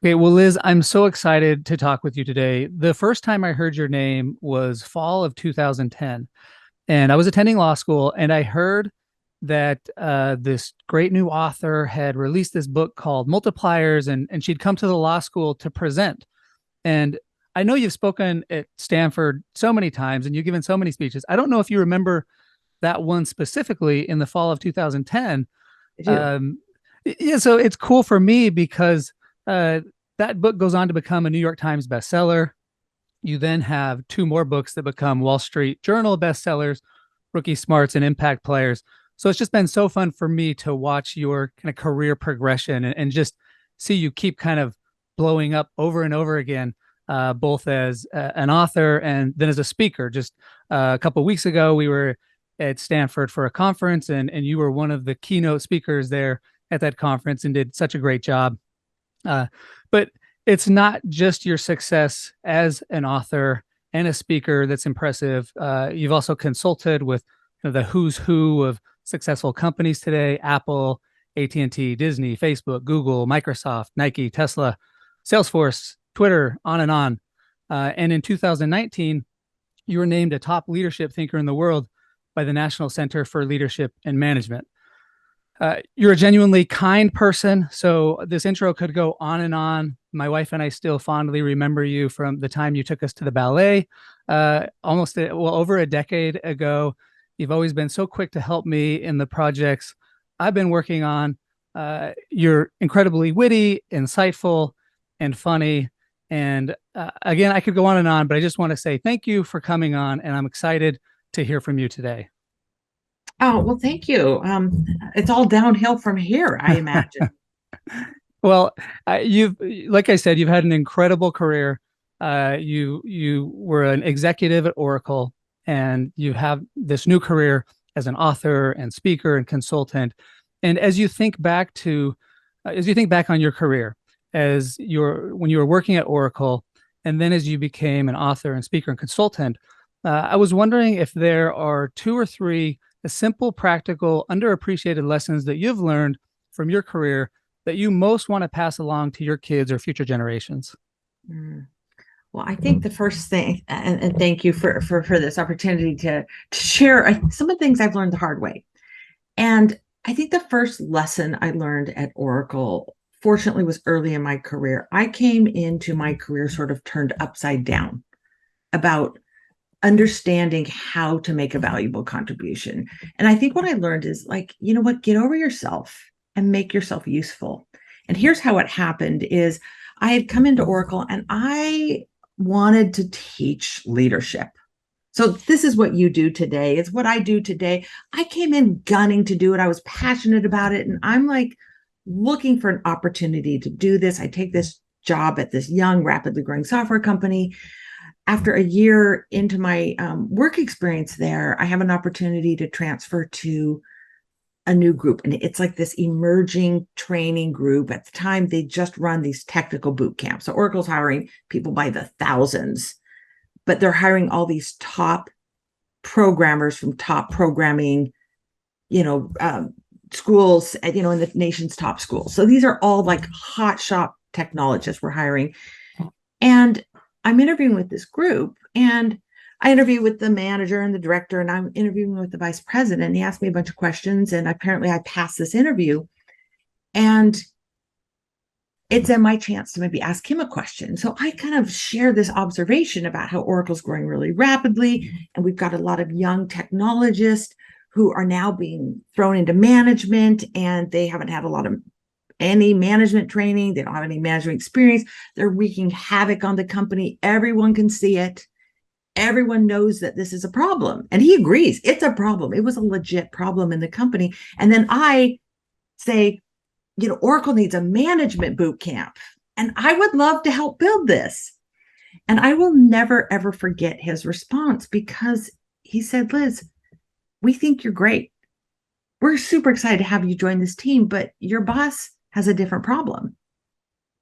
Okay, well, Liz, I'm so excited to talk with you today. The first time I heard your name was fall of 2010, and I was attending law school, and I heard that this great new author had released this book called Multipliers, and she'd come to the law school to present. And I know you've spoken at Stanford so many times, and you've given so many speeches. I don't know if you remember that one specifically in the fall of 2010. I do. Um, yeah, so it's cool for me because uh, that book goes on to become a New York Times bestseller. You then have two more books that become Wall Street Journal bestsellers, Rookie Smarts and Impact Players. So it's just been so fun for me to watch your kind of career progression and just see you keep kind of blowing up over and over again, both as an author and then as a speaker. Just a couple of weeks ago, we were at Stanford for a conference, and you were one of the keynote speakers there at that conference and did such a great job. But it's not just your success as an author and a speaker that's impressive. You've also consulted with the who's who of successful companies today: Apple, AT&T, Disney, Facebook, Google, Microsoft, Nike, Tesla, Salesforce, Twitter, on and on. And in 2019, you were named a top leadership thinker in the world by the National Center for Leadership and Management. You're a genuinely kind person. So this intro could go on and on. My wife and I still fondly remember you from the time you took us to the ballet over a decade ago. You've always been so quick to help me in the projects I've been working on. You're incredibly witty, insightful, and funny. And again, I could go on and on, but I just want to say thank you for coming on, and I'm excited to hear from you today. Oh, well, thank you. It's all downhill from here, I imagine. Well, you've, like I said, you've had an incredible career. You were an executive at Oracle, and you have this new career as an author and speaker and consultant. And as you think back on your career, when you were working at Oracle, and then as you became an author and speaker and consultant, I was wondering if there are two or three simple, practical, underappreciated lessons that you've learned from your career that you most want to pass along to your kids or future generations? Mm. Well, I think the first thing, and thank you for this opportunity to share some of the things I've learned the hard way. And I think the first lesson I learned at Oracle, fortunately, was early in my career. I came into my career sort of turned upside down about understanding how to make a valuable contribution. And I think what I learned is like, you know what, get over yourself and make yourself useful. And here's how it happened is I had come into Oracle and I wanted to teach leadership. So this is what you do today. It's what I do today. I came in gunning to do it. I was passionate about it. And I'm like looking for an opportunity to do this. I take this job at this young, rapidly growing software company. After a year into my work experience there, I have an opportunity to transfer to a new group. And it's like this emerging training group. At the time, they just run these technical boot camps. So Oracle's hiring people by the thousands, but they're hiring all these top programmers from top programming, schools, in the nation's top schools. So these are all like hot shop technologists we're hiring. And I'm interviewing with this group, and I interview with the manager and the director, and I'm interviewing with the vice president. He asked me a bunch of questions, and apparently I passed this interview. And it's then my chance to maybe ask him a question. So I kind of share this observation about how Oracle's growing really rapidly, and we've got a lot of young technologists who are now being thrown into management, and they haven't had a lot of any management training. They don't have any management experience. They're wreaking havoc on the company. Everyone can see it. Everyone knows that this is a problem. And he agrees it's a problem. It was a legit problem in the company. And then I say, Oracle needs a management boot camp. And I would love to help build this. And I will never, ever forget his response, because he said, Liz, we think you're great. We're super excited to have you join this team, but your boss has a different problem.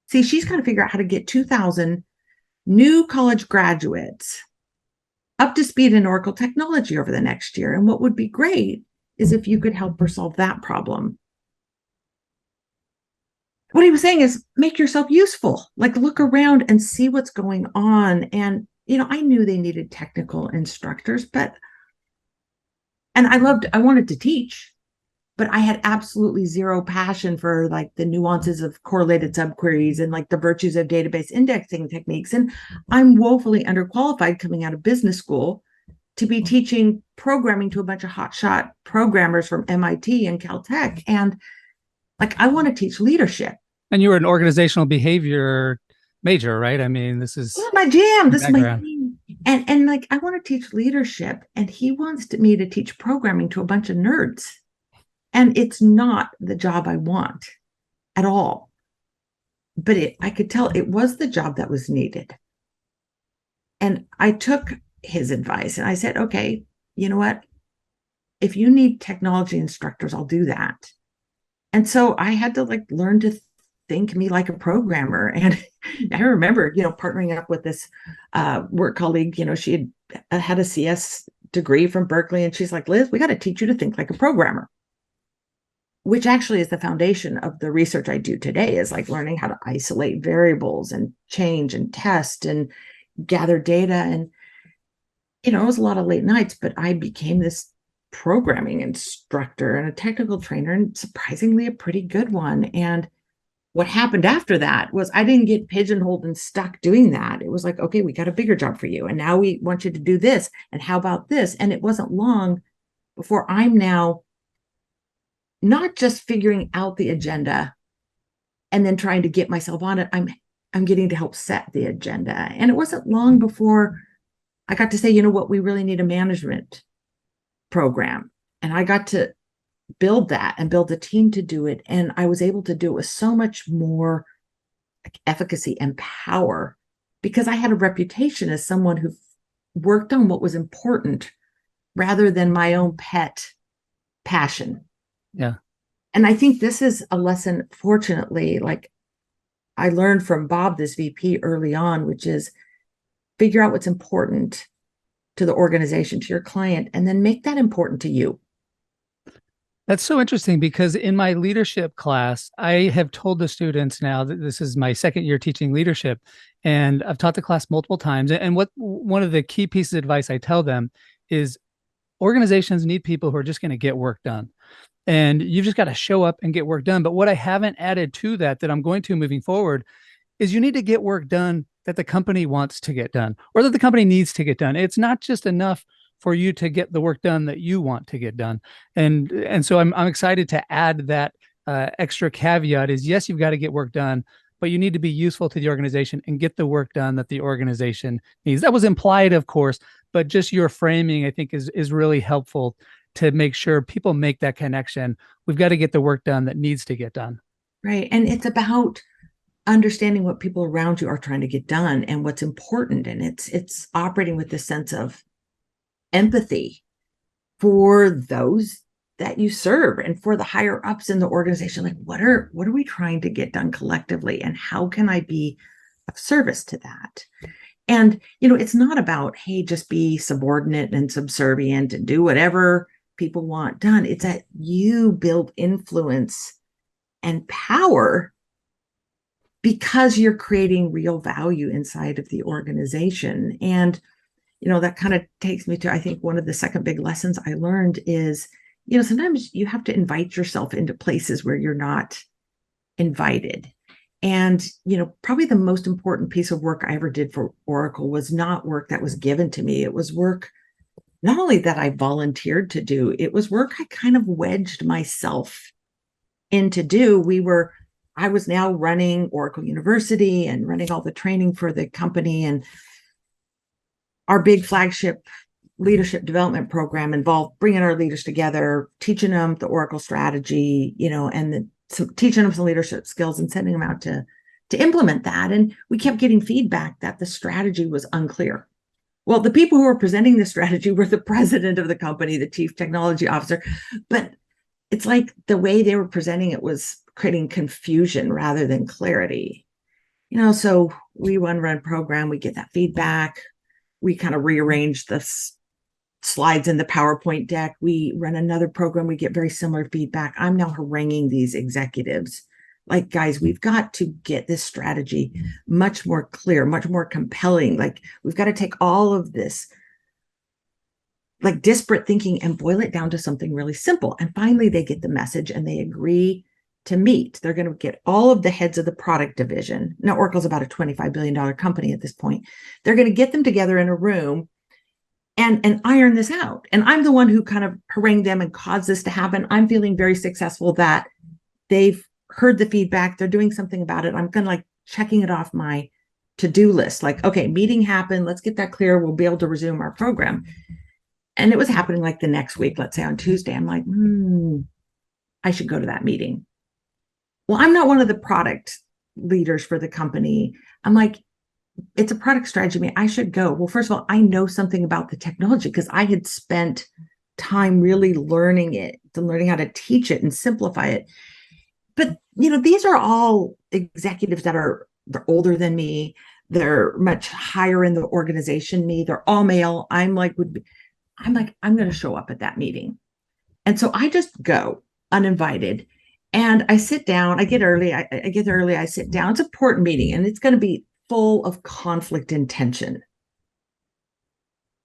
See, she's got to figure out how to get 2,000 new college graduates up to speed in Oracle technology over the next year. And what would be great is if you could help her solve that problem. what he was saying is make yourself useful, like look around and see what's going on. And, I knew they needed technical instructors, and I wanted to teach, but I had absolutely zero passion for like the nuances of correlated subqueries and like the virtues of database indexing techniques. And I'm woefully underqualified coming out of business school to be teaching programming to a bunch of hotshot programmers from MIT and Caltech. And like, I want to teach leadership. And you were an organizational behavior major, right? I mean, this is My jam. your This is my background. thing. And like, I want to teach leadership, and he wants me to teach programming to a bunch of nerds. And it's not the job I want at all. But I could tell it was the job that was needed. And I took his advice and I said, okay, you know what? If you need technology instructors, I'll do that. And so I had to like learn to think me like a programmer. And I remember, partnering up with this work colleague, she had a CS degree from Berkeley. And she's like, Liz, we got to teach you to think like a programmer, which actually is the foundation of the research I do today, is like learning how to isolate variables and change and test and gather data. And, it was a lot of late nights, but I became this programming instructor and a technical trainer, and surprisingly a pretty good one. And what happened after that was I didn't get pigeonholed and stuck doing that. It was like, okay, we got a bigger job for you. And now we want you to do this. And how about this? And it wasn't long before I'm now not just figuring out the agenda and then trying to get myself on it. I'm getting to help set the agenda. And it wasn't long before I got to say, what, we really need a management program. And I got to build that and build a team to do it. And I was able to do it with so much more like efficacy and power, because I had a reputation as someone who worked on what was important rather than my own pet passion. Yeah. And I think this is a lesson, fortunately, like I learned from Bob, this VP, early on, which is figure out what's important to the organization, to your client, and then make that important to you. That's so interesting, because in my leadership class, I have told the students now that this is my second year teaching leadership, and I've taught the class multiple times. And one of the key pieces of advice I tell them is organizations need people who are just going to get work done. And you've just got to show up and get work done. But what I haven't added to that I'm going to moving forward is you need to get work done that the company wants to get done, or that the company needs to get done. It's not just enough for you to get the work done that you want to get done. And so I'm excited to add that extra caveat is, yes, you've got to get work done, but you need to be useful to the organization and get the work done that the organization needs. That was implied, of course, but just your framing, I think, is really helpful to make sure people make that connection. We've got to get the work done that needs to get done. Right. And it's about understanding what people around you are trying to get done and what's important. And it's operating with this sense of empathy for those that you serve and for the higher ups in the organization. Like, what are we trying to get done collectively, and how can I be of service to that? And, it's not about, hey, just be subordinate and subservient and do whatever people want done. It's that you build influence and power because you're creating real value inside of the organization. And, that kind of takes me to, I think, one of the second big lessons I learned is, sometimes you have to invite yourself into places where you're not invited. And, probably the most important piece of work I ever did for Oracle was not work that was given to me. It was work not only that I volunteered to do, it was work I kind of wedged myself in to do. I was now running Oracle University and running all the training for the company. And our big flagship leadership development program involved bringing our leaders together, teaching them the Oracle strategy, and teaching them some leadership skills and sending them out to implement that. And we kept getting feedback that the strategy was unclear. Well, the people who were presenting the strategy were the president of the company, the chief technology officer, but it's like the way they were presenting it was creating confusion rather than clarity. So we run program, we get that feedback, we kind of rearrange the slides in the PowerPoint deck. We run another program, we get very similar feedback. I'm now haranguing these executives like, guys, we've got to get this strategy much more clear, much more compelling. Like, we've got to take all of this like disparate thinking and boil it down to something really simple. And finally, they get the message and they agree to meet. They're going to get all of the heads of the product division. Now, Oracle's about a $25 billion company at this point. They're going to get them together in a room and iron this out. And I'm the one who kind of harangued them and caused this to happen. I'm feeling very successful that they've heard the feedback. They're doing something about it. I'm kind of like checking it off my to-do list. Like, okay, meeting happened. Let's get that clear. We'll be able to resume our program. And it was happening like the next week, let's say on Tuesday. I'm like, I should go to that meeting. Well, I'm not one of the product leaders for the company. I'm like, it's a product strategy meeting. I should go. Well, first of all, I know something about the technology because I had spent time really learning it, and learning how to teach it and simplify it. But, these are all executives that they're older than me. They're much higher in the organization than me. They're all male. I'm going to show up at that meeting. And so I just go uninvited and I sit down. I get early. I get there early. I sit down. It's an important meeting and it's going to be full of conflict and tension.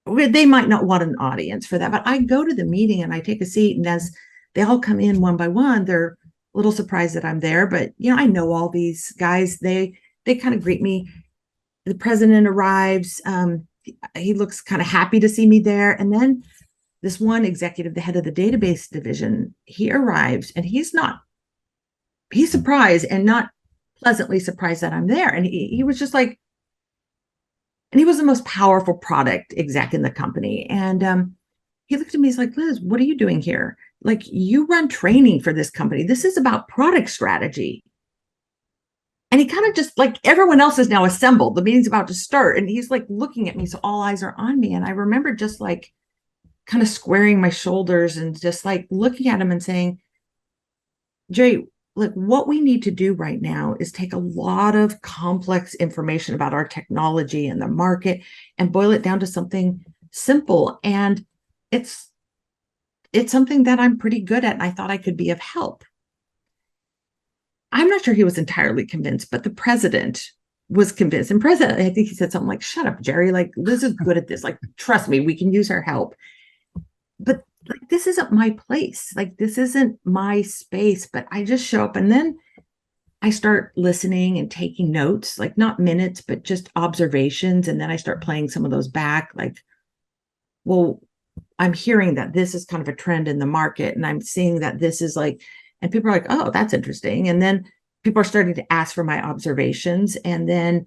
They might not want an audience for that, but I go to the meeting and I take a seat. And as they all come in one by one, they're a little surprised that I'm there. But, I know all these guys. They kind of greet me. The president arrives. He looks kind of happy to see me there. And then this one executive, the head of the database division, he arrives and he's surprised and not pleasantly surprised that I'm there. And he was just like, and he was the most powerful product exec in the company. And he looked at me, he's like, Liz, what are you doing here? Like, you run training for this company. This is about product strategy. And he kind of just like, everyone else is now assembled. The meeting's about to start. And he's like looking at me. So all eyes are on me. And I remember just like kind of squaring my shoulders and just like looking at him and saying, Jay, like, what we need to do right now is take a lot of complex information about our technology and the market and boil it down to something simple. And it's something that I'm pretty good at. And I thought I could be of help. I'm not sure he was entirely convinced, but the president was convinced. And president, I think he said something like, shut up, Jerry. Like, Liz is good at this. Like, trust me, we can use her help. But like, this isn't my place. Like, this isn't my space, but I just show up and then I start listening and taking notes, like not minutes, but just observations. And then I start playing some of those back. Like, well, I'm hearing that this is kind of a trend in the market. And I'm seeing that this is like, and people are like, oh, that's interesting. And then people are starting to ask for my observations. And then,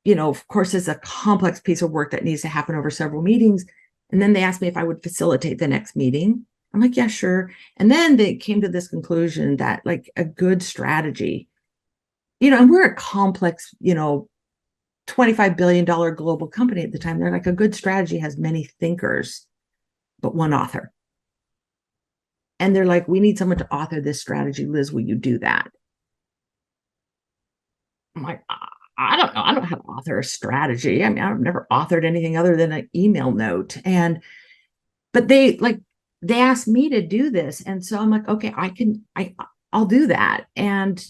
of course, it's a complex piece of work that needs to happen over several meetings. And then they asked me if I would facilitate the next meeting. I'm like, yeah, sure. And then they came to this conclusion that like a good strategy, and we're a complex, $25 billion global company at the time. They're like, a good strategy has many thinkers, but one author. And they're like, we need someone to author this strategy. Liz, will you do that? I'm like, I don't know. I don't know how to author a strategy. I mean, I've never authored anything other than an email note. But they asked me to do this. And so I'm like, okay, I'll do that. And,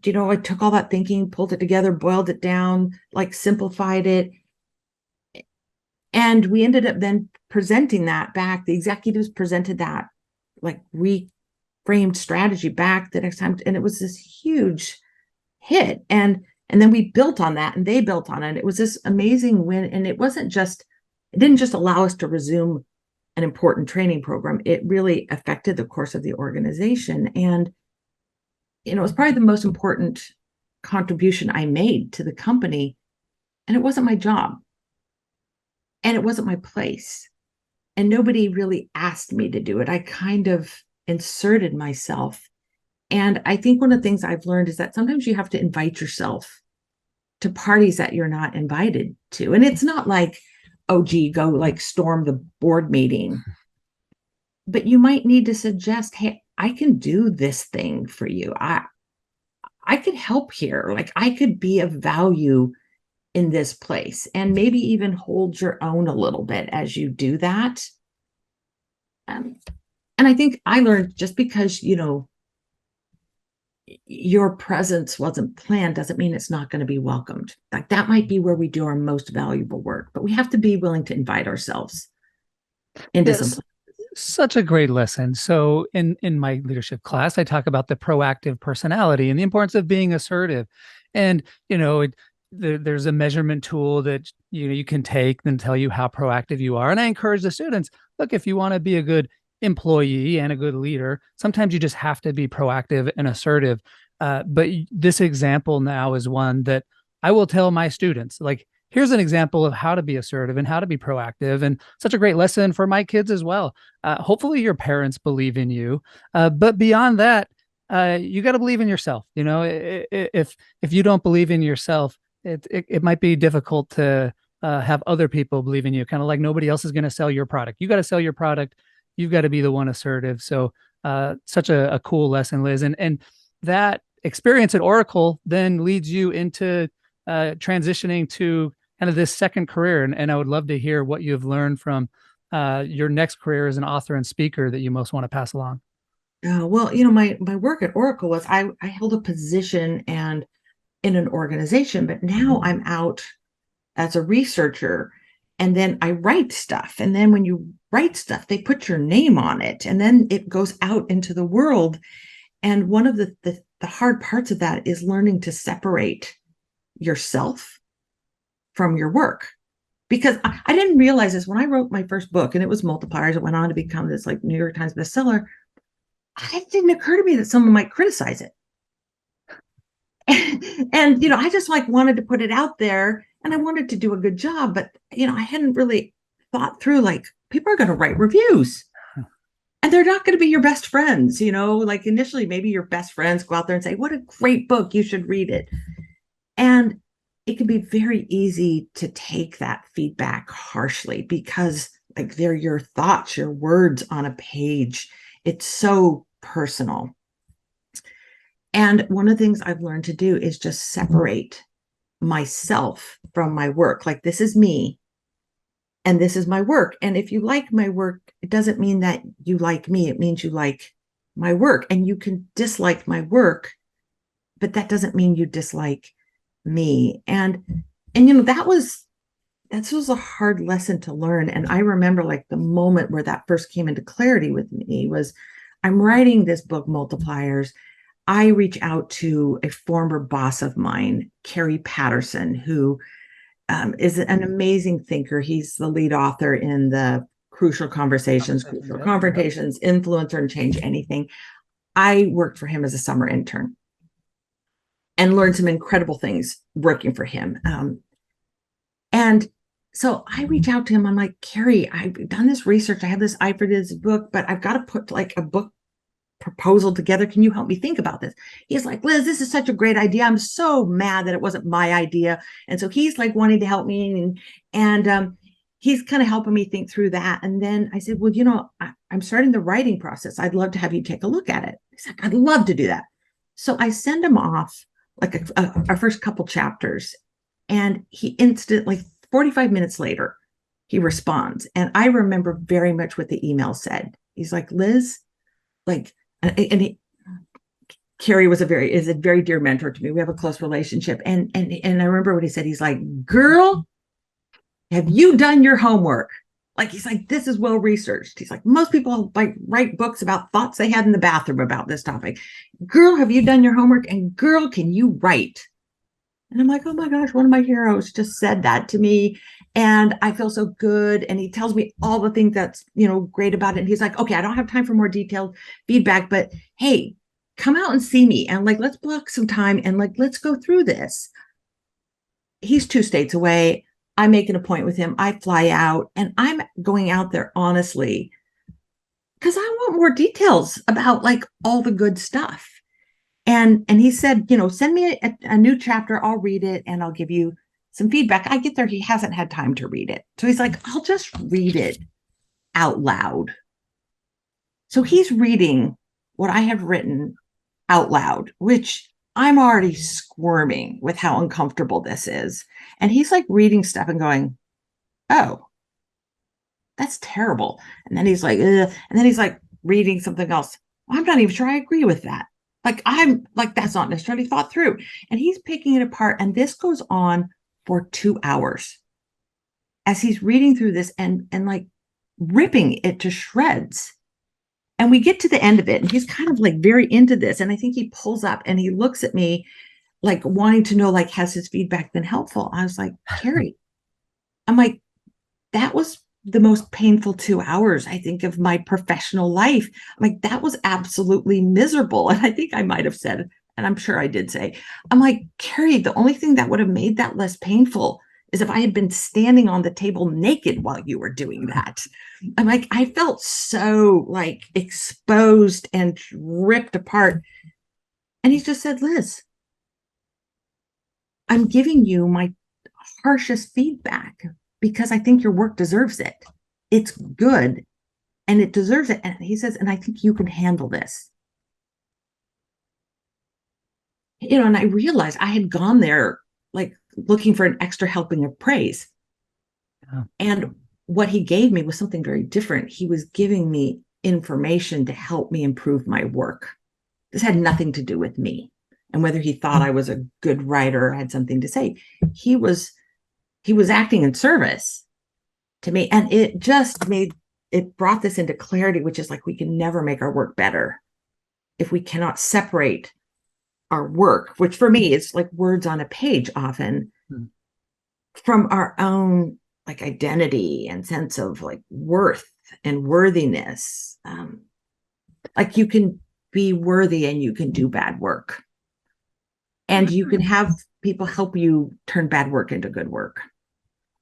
I took all that thinking, pulled it together, boiled it down, like simplified it. And we ended up then presenting that back. The executives presented that like reframed strategy back the next time. And it was this huge hit. And then we built on that and they built on it. It was this amazing win. And it didn't just allow us to resume an important training program. It really affected the course of the organization. And, it was probably the most important contribution I made to the company. And it wasn't my job. And it wasn't my place. And nobody really asked me to do it. I kind of inserted myself. And I think one of the things I've learned is that sometimes you have to invite yourself to parties that you're not invited to. And it's not like, oh, gee, go like storm the board meeting. But you might need to suggest, hey, I can do this thing for you. I could help here. Like, I could be of value in this place, and maybe even hold your own a little bit as you do that. And I think I learned, just because, your presence wasn't planned doesn't mean it's not going to be welcomed. Like that might be where we do our most valuable work, but we have to be willing to invite ourselves into some Yes, place. such a great lesson. So in my leadership class, I talk about the proactive personality and the importance of being assertive. And there's a measurement tool that you can take and tell you how proactive you are. And I encourage the students, look, if you want to be a good employee and a good leader, sometimes you just have to be proactive and assertive. But this example now is one that I will tell my students, like, here's an example of how to be assertive and how to be proactive, and such a great lesson for my kids as well. Hopefully your parents believe in you, but beyond that, you got to believe in yourself. If you don't believe in yourself, it might be difficult to have other people believe in you. Kind of like nobody else is going to sell your product. You got to sell your product. You've got to be the one assertive. So such a cool lesson, Liz, and that experience at Oracle then leads you into transitioning to kind of this second career. And I would love to hear what you've learned from your next career as an author and speaker that you most want to pass along. Well, my work at Oracle was I held a position and in an organization, but now I'm out as a researcher, and then I write stuff. And then when you write stuff, they put your name on it, and then it goes out into the world. And one of the hard parts of that is learning to separate yourself from your work. Because I didn't realize this when I wrote my first book, and it was Multipliers. It went on to become this like New York Times bestseller. It didn't occur to me that someone might criticize it. And I just like wanted to put it out there, and I wanted to do a good job, but I hadn't really thought through like people are going to write reviews, and they're not going to be your best friends. Like initially maybe your best friends go out there and say, what a great book, you should read it. And it can be very easy to take that feedback harshly because like they're your thoughts, your words on a page. It's so personal. And one of the things I've learned to do is just separate myself from my work. Like this is me and this is my work. And if you like my work, it doesn't mean that you like me. It means you like my work. And you can dislike my work, but that doesn't mean you dislike me. And that was a hard lesson to learn. And I remember like the moment where that first came into clarity with me was I'm writing this book, Multipliers. I reach out to a former boss of mine, Carrie Patterson, who is an amazing thinker. He's the lead author in the Crucial Conversations, Crucial Confrontations, Influencer and Change Anything. I worked for him as a summer intern and learned some incredible things working for him. And so I reach out to him. I'm like, Carrie, I've done this research. I have this eye for this book, but I've got to put like a book proposal together. Can you help me think about this? He's like, Liz, this is such a great idea. I'm so mad that it wasn't my idea. And so he's like wanting to help me, and he's kind of helping me think through that. And then I said, well, I'm starting the writing process. I'd love to have you take a look at it. He's like, I'd love to do that. So I send him off like our first couple chapters, and he instantly, 45 minutes later, he responds. And I remember very much what the email said. He's like, Liz, like, and Carrie is a very dear mentor to me. We have a close relationship. And I remember what he said. He's like, girl, have you done your homework? Like, he's like, this is well researched. He's like, most people like write books about thoughts they had in the bathroom about this topic. Girl, have you done your homework? And girl, can you write? And I'm like, oh my gosh, one of my heroes just said that to me. And I feel so good. And he tells me all the things that's, great about it. And he's like, okay, I don't have time for more detailed feedback, but hey, come out and see me. And like, let's block some time and like, let's go through this. He's 2 states away. I make an appointment with him. I fly out, and I'm going out there honestly because I want more details about like all the good stuff. And he said, send me a new chapter. I'll read it and I'll give you some feedback. I get there. He hasn't had time to read it. So he's like, I'll just read it out loud. So he's reading what I have written out loud, which I'm already squirming with how uncomfortable this is. And he's like reading stuff and going, oh, that's terrible. And then he's like, ugh. And then he's like reading something else. Well, I'm not even sure I agree with that. Like, I'm like, that's not necessarily thought through. And he's picking it apart. And this goes on for 2 hours as he's reading through this and like ripping it to shreds. And we get to the end of it, and he's kind of like very into this. And I think he pulls up and he looks at me like wanting to know, like, has his feedback been helpful? I was like, Carrie, I'm like, that was the most painful 2 hours, I think, of my professional life. I'm like, that was absolutely miserable. And I think I might have said, and I'm sure I did say, I'm like, Carrie, the only thing that would have made that less painful is if I had been standing on the table naked while you were doing that. I'm like, I felt so like exposed and ripped apart. And he just said, Liz, I'm giving you my harshest feedback because I think your work deserves it. It's good and it deserves it. And he says, and I think you can handle this. And I realized I had gone there like looking for an extra helping of praise. Yeah. And what he gave me was something very different. He was giving me information to help me improve my work. This had nothing to do with me and whether he thought I was a good writer or had something to say. He was acting in service to me. And it brought this into clarity, which is like, we can never make our work better if we cannot separate our work, which for me is like words on a page often, from our own like identity and sense of like worth and worthiness. Like, you can be worthy and you can do bad work. And you can have people help you turn bad work into good work.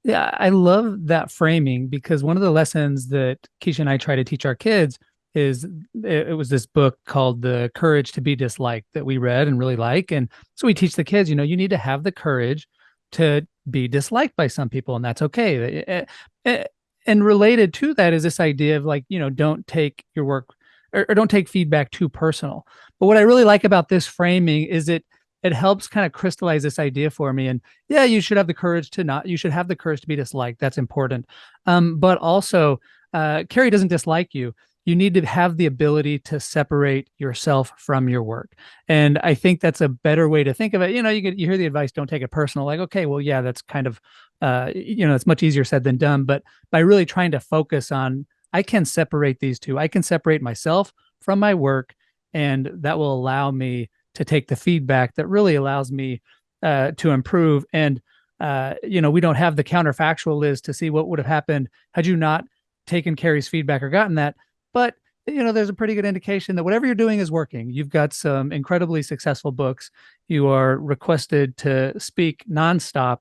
Yeah, I love that framing, because one of the lessons that Keisha and I try to teach our kids is it was this book called The Courage to Be Disliked that we read and really like. And so we teach the kids, you need to have the courage to be disliked by some people, and that's okay. And related to that is this idea of like, don't take your work or don't take feedback too personal. But what I really like about this framing is it helps kind of crystallize this idea for me. And yeah, you should have the courage to be disliked. That's important. But also, Carrie doesn't dislike you. You need to have the ability to separate yourself from your work. And I think that's a better way to think of it. You hear the advice, don't take it personal. Like, okay, well, yeah, that's kind of, it's much easier said than done. But by really trying to focus on, I can separate these two. I can separate myself from my work, and that will allow me to take the feedback that really allows me to improve. And, we don't have the counterfactual, Liz, to see what would have happened had you not taken Carrie's feedback or gotten that. But, there's a pretty good indication that whatever you're doing is working. You've got some incredibly successful books. You are requested to speak nonstop.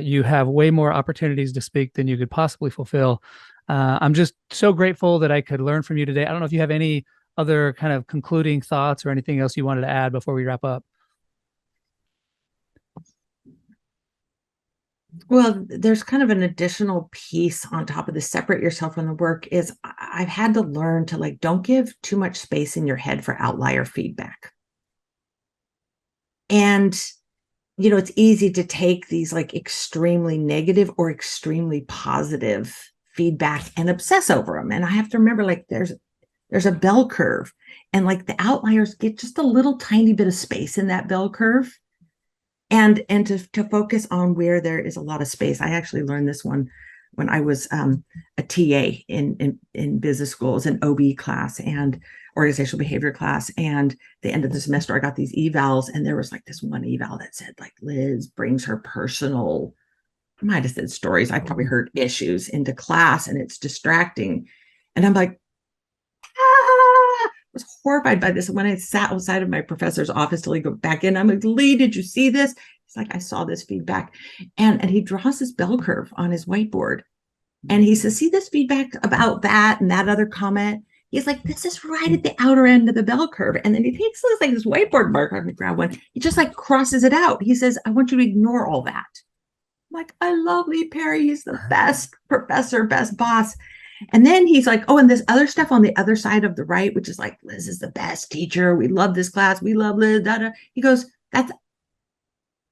You have way more opportunities to speak than you could possibly fulfill. I'm just so grateful that I could learn from you today. I don't know if you have any other kind of concluding thoughts or anything else you wanted to add before we wrap up. Well, there's kind of an additional piece on top of the separate yourself from the work is I've had to learn to like, don't give too much space in your head for outlier feedback. And, it's easy to take these like extremely negative or extremely positive feedback and obsess over them. And I have to remember, like, there's a bell curve, and like the outliers get just a little tiny bit of space in that bell curve. And to focus on where there is a lot of space. I actually learned this one when I was a TA in business schools, an OB class and organizational behavior class. And the end of the semester, I got these evals, and there was like this one eval that said like, Liz brings her personal, I might have said stories, I probably heard issues into class, and it's distracting. And I'm like, was horrified by this. And when I sat outside of my professor's office till he go back in, I'm like, Lee, did you see this? He's like, I saw this feedback. And he draws this bell curve on his whiteboard. And he says, see this feedback about that and that other comment? He's like, this is right at the outer end of the bell curve. And then he takes this whiteboard marker, on the ground one. He just like crosses it out. He says, I want you to ignore all that. I'm like, I love Lee Perry. He's the best professor, best boss. And then he's like, oh, and this other stuff on the other side of the right, which is like, Liz is the best teacher. We love this class. We love Liz. Da, da. He goes, that's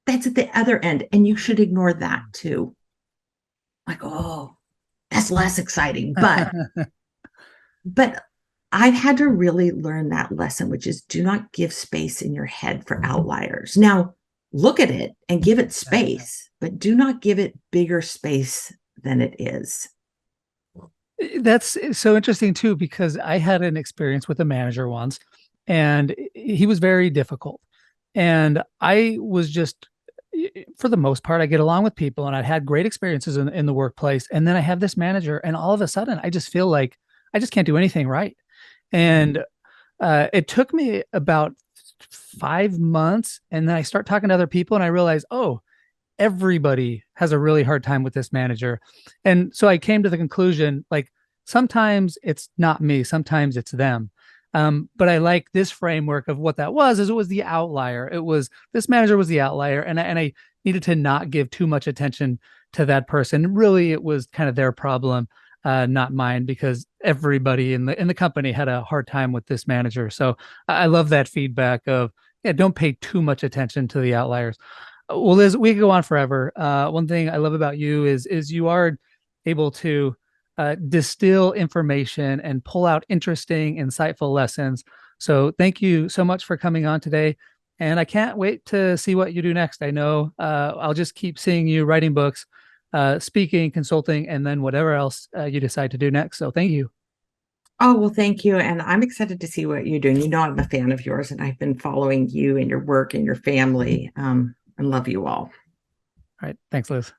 at the other end. And you should ignore that too. Like, oh, that's less exciting. But I've had to really learn that lesson, which is do not give space in your head for outliers. Now, look at it and give it space, but do not give it bigger space than it is. That's so interesting too, because I had an experience with a manager once and he was very difficult. And I was just, for the most part, I get along with people and I had great experiences in the workplace. And then I have this manager, and all of a sudden, I just feel like I just can't do anything right. And it took me about 5 months. And then I start talking to other people and I realize, oh, everybody has a really hard time with this manager. And so I came to the conclusion, like, sometimes it's not me, sometimes it's them. But I like this framework of what that was, is it was the outlier. It was, this manager was the outlier. And I needed to not give too much attention to that person. Really, it was kind of their problem, not mine, because everybody in the company had a hard time with this manager. So I love that feedback of, yeah, don't pay too much attention to the outliers. Well, Liz, we could go on forever. One thing I love about you is you are able to distill information and pull out interesting, insightful lessons. So thank you so much for coming on today. And I can't wait to see what you do next. I know I'll just keep seeing you writing books, speaking, consulting, and then whatever else you decide to do next. So thank you. Oh, well, thank you. And I'm excited to see what you're doing. You know, I'm a fan of yours, and I've been following you and your work and your family. And love you all. All right. Thanks, Liz.